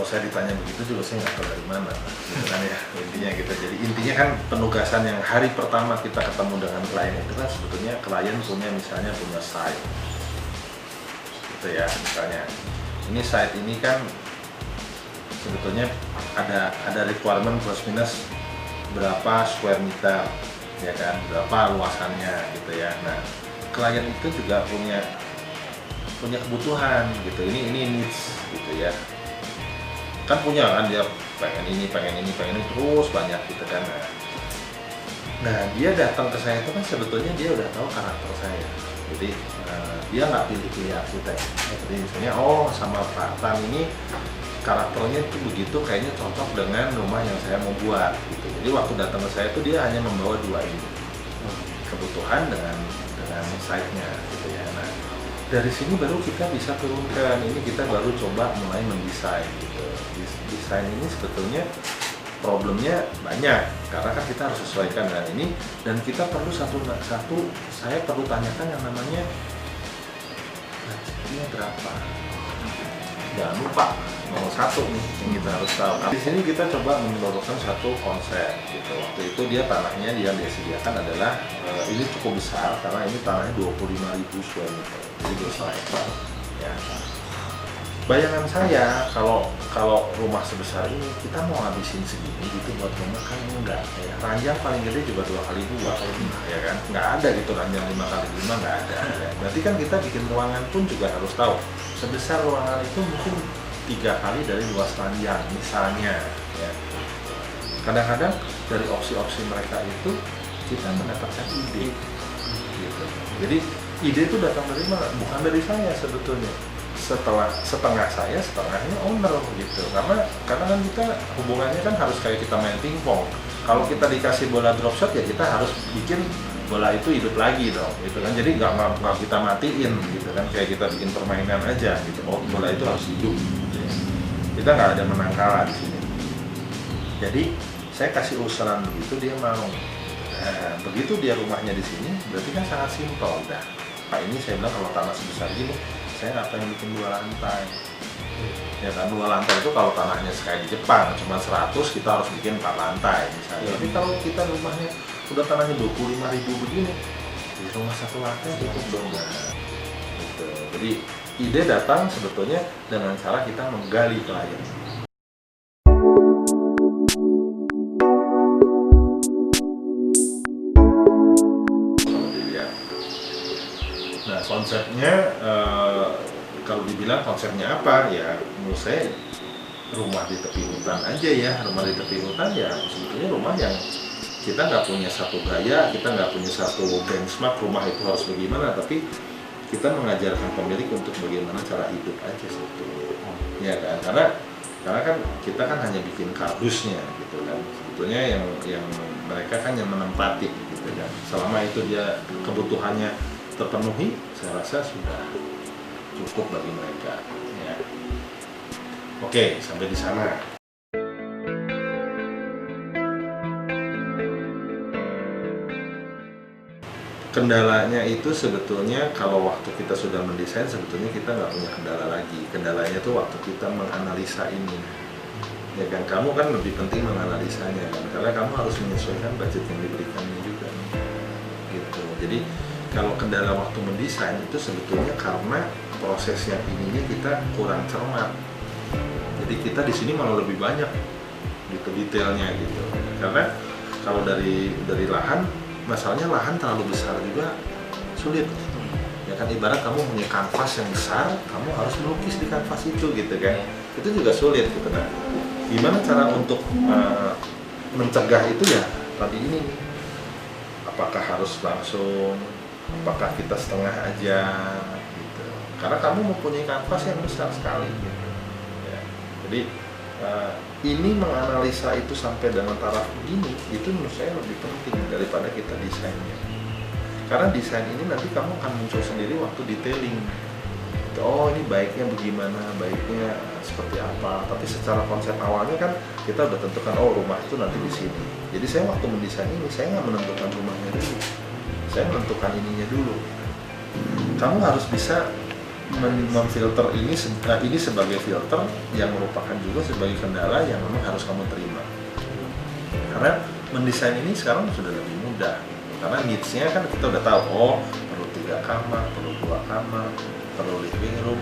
kalau saya ditanya begitu juga saya nggak tahu dari mana, gitu kan ya intinya gitu. Jadi intinya kan penugasan yang hari pertama kita ketemu dengan klien itu kan sebetulnya klien punya site, gitu ya. Misalnya ini site ini kan sebetulnya ada requirement plus minus berapa square meter, ya kan, berapa luasannya gitu ya. Nah klien itu juga punya kebutuhan gitu, ini needs gitu ya, kan punya kan dia pengen ini terus banyak gitu kan. Nah dia datang ke saya itu kan sebetulnya dia udah tahu karakter saya, jadi dia nggak pilih arsitek. Jadi misalnya sama Pak Tan ini karakternya itu begitu, kayaknya cocok dengan rumah yang saya mau buat gitu. Jadi waktu datang ke saya itu dia hanya membawa dua ini, kebutuhan dengan site-nya gitu ya. Nah dari sini baru kita bisa turunkan, ini kita baru coba mulai mendesain gitu. Desain ini sebetulnya problemnya banyak karena kan kita harus sesuaikan dengan ini, dan kita perlu satu saya perlu tanyakan yang namanya budgetnya berapa. Jangan lupa nomor satu nih yang kita harus tahu. Di sini kita coba mendorongkan satu konsep gitu. Waktu itu tanahnya dia sediakan adalah ini cukup besar karena ini tanahnya 25.000 square meter, jadi 2,5 hektar. Ya. Bayangan saya kalau rumah sebesar ini kita mau habisin segini gitu buat rumah kan enggak ya. Ranjang paling gede juga 2x2 ya kan, nggak ada gitu ranjang 5x5 nggak ada ya. Berarti kan kita bikin ruangan pun juga harus tahu sebesar ruangan itu mungkin 3 kali dari luas ranjang misalnya ya. Kadang-kadang dari opsi-opsi mereka itu kita mendapatkan ide gitu. Jadi ide itu datang dari mana? Bukan dari saya sebetulnya. Setengah saya, setengahnya owner gitu. Karena kan kita hubungannya kan harus kayak kita main pingpong. Kalau kita dikasih bola drop shot ya kita harus bikin bola itu hidup lagi dong, gitu kan. Jadi nggak kita matiin gitu kan, kayak kita bikin permainan aja gitu. Bola itu harus hidup. Gitu ya. Kita nggak ada menang kalah di sini. Jadi saya kasih usulan begitu dia mau. Nah, begitu dia rumahnya di sini, berarti kan sangat simpel. Udah, Pak ini saya bilang kalau tanah sebesar gini, saya nggak pengen bikin 2 lantai. Ya kan 2 lantai itu kalau tanahnya kayak di Jepang cuma 100 kita harus bikin 4 lantai misalnya. Tapi kalau kita rumahnya udah tanahnya 25.000 begini, di rumah 1 lantai cukup dong. Gitu. Jadi ide datang sebetulnya dengan cara kita menggali klien. Nah konsepnya kalau dibilang konsepnya apa ya, menurut saya rumah di tepi hutan aja ya. Rumah di tepi hutan ya sebetulnya rumah yang kita nggak punya satu gaya, kita nggak punya satu benchmark rumah itu harus bagaimana, tapi kita mengajarkan pemilik untuk bagaimana cara hidup aja sebetulnya ya kan. Karena kan kita kan hanya bikin kardusnya gitu kan, sebetulnya yang mereka kan yang menempati gitu kan. Selama itu dia kebutuhannya terpenuhi, saya rasa sudah cukup bagi mereka ya. Oke, sampai di sana. Kendalanya itu sebetulnya kalau waktu kita sudah mendesain sebetulnya kita nggak punya kendala lagi. Kendalanya itu waktu kita menganalisa ini ya kan. Kamu kan lebih penting menganalisanya kan, karena kamu harus menyesuaikan budget yang diberikannya juga gitu. Jadi kalau kendala waktu mendesain itu sebetulnya karena prosesnya ininya kita kurang cermat. Jadi kita di sini malah lebih banyak gitu detailnya gitu. Karena kalau dari lahan, masalahnya lahan terlalu besar juga sulit. Ya kan ibarat kamu punya kanvas yang besar, kamu harus melukis di kanvas itu gitu kan. Itu juga sulit gitu. Nah, gimana cara untuk mencegah itu ya tadi ini. Apakah harus langsung, apakah kita setengah aja gitu. Karena kamu mempunyai kanvas yang besar sekali gitu. Ya. Jadi ini menganalisa itu sampai dengan taraf begini, itu menurut saya lebih penting daripada kita desainnya. Karena desain ini nanti kamu akan muncul sendiri waktu detailing. Oh ini baiknya bagaimana, baiknya seperti apa. Tapi secara konsep awalnya kan kita udah tentukan, oh rumah itu nanti di sini. Jadi saya waktu mendesain ini, saya nggak menentukan rumahnya dulu. Saya menentukan ininya dulu. Kamu harus bisa memfilter ini sebagai filter yang merupakan juga sebagai kendala yang memang harus kamu terima. Karena mendesain ini sekarang sudah lebih mudah. Karena needs-nya kan kita udah tahu, oh perlu 3 kamar, perlu 2 kamar, perlu living room,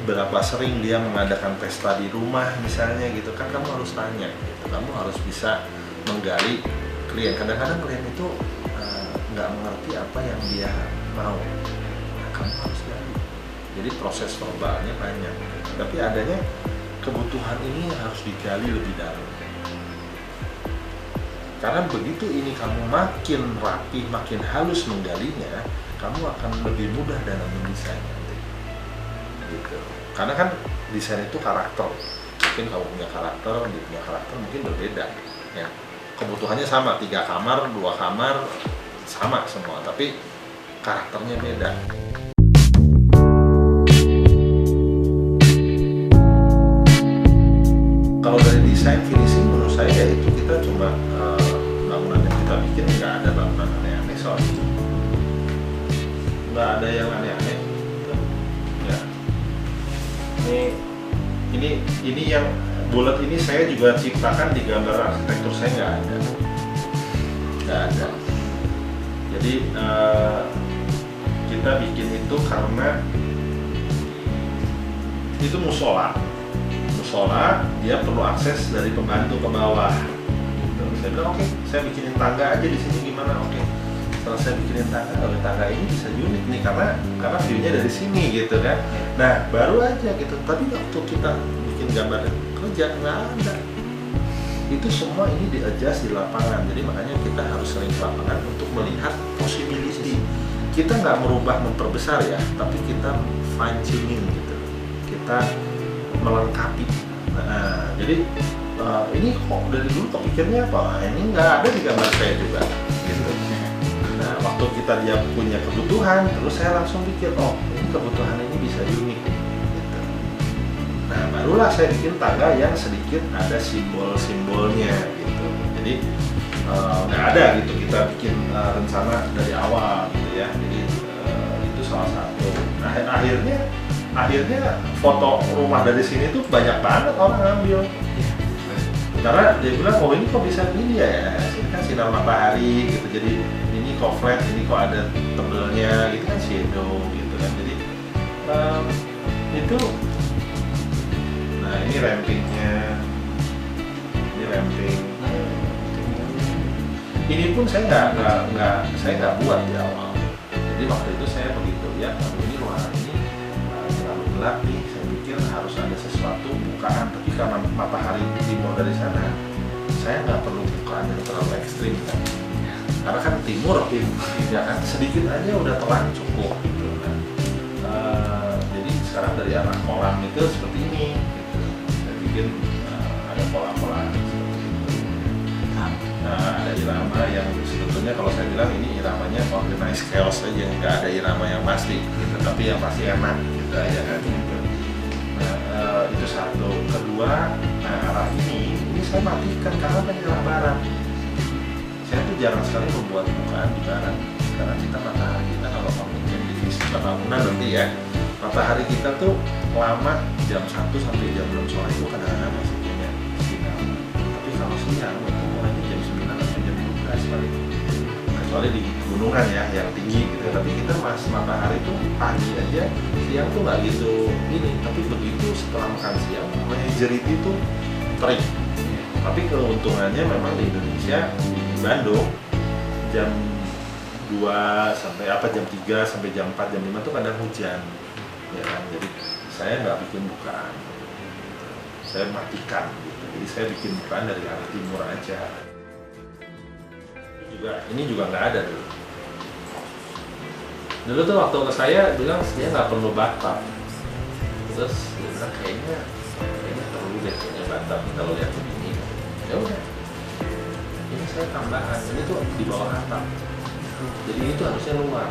berapa sering dia mengadakan pesta di rumah misalnya gitu kan, kamu harus tanya gitu. Kamu harus bisa menggali klien. Kadang-kadang klien itu nggak mengerti apa yang dia mau, nah, kamu harus gali. Jadi proses verbalnya banyak, tapi adanya kebutuhan ini harus digali lebih dalam. Karena begitu ini kamu makin rapi, makin halus menggalinya, kamu akan lebih mudah dalam mendesain nanti. Gitu. Karena kan desain itu karakter. Mungkin kamu punya karakter, dia punya karakter mungkin berbeda. Ya. Kebutuhannya sama, 3 kamar, 2 kamar, sama semua, tapi karakternya beda. Kalau dari desain finishing menurut saya ya itu kita cuma bangunan yang kita bikin nggak ada bangunan aneh-aneh soalnya, nggak ada yang aneh-aneh. Ya. Ini yang bulat ini saya juga ciptakan di gambar arsitektur saya, nggak ada. Jadi kita bikin itu karena itu musola, dia perlu akses dari pembantu ke bawah. Gitu. Saya bilang oke, saya bikinin tangga aja di sini gimana? Oke. Setelah saya bikinin tangga ini bisa unik nih karena view-nya dari sini gitu kan. Nah baru aja gitu. Tapi waktu kita bikin gambar kerja nggak ada. Itu semua ini di-adjust di lapangan. Jadi makanya kita harus sering ke lapangan untuk melihat possibility. Kita nggak merubah memperbesar ya, tapi kita fine tuning gitu. Kita melengkapi. Nah, jadi ini kok dari dulu kepikirnya apa? Ini nggak ada di gambar saya juga. Gitu. Nah, waktu dia punya kebutuhan, terus saya langsung pikir, oh ini kebutuhan ini bisa unik. Gitu. Nah, barulah saya bikin tangga yang sedikit ada simbol-simbolnya gitu. Jadi nggak ada gitu kita bikin rencana dari awal gitu ya. Jadi itu salah satu. Nah, akhirnya foto rumah dari sini tuh banyak banget orang ngambil. Karena dia bilang, oh ini kok bisa gini ya? Ini kan sinar matahari gitu. Jadi ini kok flat, ini kok ada tebelnya gitu kan, shadow gitu kan. Jadi itu. Nah ini rampingnya, ini ramping. Ini pun saya nggak buat di awal. Jadi waktu itu saya begitu ya, ini ruangan ini terlalu gelap nih. Saya pikir harus ada sesuatu bukaan, tapi karena matahari timur dari sana, saya nggak perlu bukaan yang terlalu ekstrim kan. Karena kan timur, ya kan sedikit aja udah terang cukup gitu kan. Jadi sekarang dari arah kolam itu seperti ini. Gitu. Saya bikin ada pola-pola seperti itu. Nah, ada irama yang sebetulnya kalau saya bilang ini iramanya organized chaos aja, nggak ada irama yang pasti gitu, tapi yang pasti enak gitu aja kan gitu. Nah, itu satu. Kedua, arah ini saya matikan karena kan arah barat. Saya tuh jarang sekali membuat bukaan di barat karena kita matahari kita kalau kamu jadi divisi bangunan nanti ya, matahari kita tuh lama jam 1 sampai jam 6 sore itu kadang-kadang masih punya sinar. Tapi kalau siang itu mulainya jam 9 sampai jam 12 kali. Kecuali di gunungan ya yang tinggi gitu. Tapi kita matahari tuh pagi aja, siang tuh nggak gitu ini. Tapi begitu setelah makan siang, majority itu terik. Tapi keuntungannya memang di Indonesia, di Bandung, jam 2 sampai jam 3 sampai jam 4, jam 5 tuh kadang hujan. Ya kan? Jadi saya nggak bikin bukaan. Saya matikan gitu. Jadi saya bikin bukaan dari arah timur aja. Ini juga nggak ada dulu. Dulu tuh waktu ke saya bilang dia nggak perlu bathtub. Terus dia bilang kayaknya perlu deh punya bathtub kalau lihat begini. Ya udah. Ini saya tambahan. Ini tuh di bawah atap. Jadi itu harusnya luar.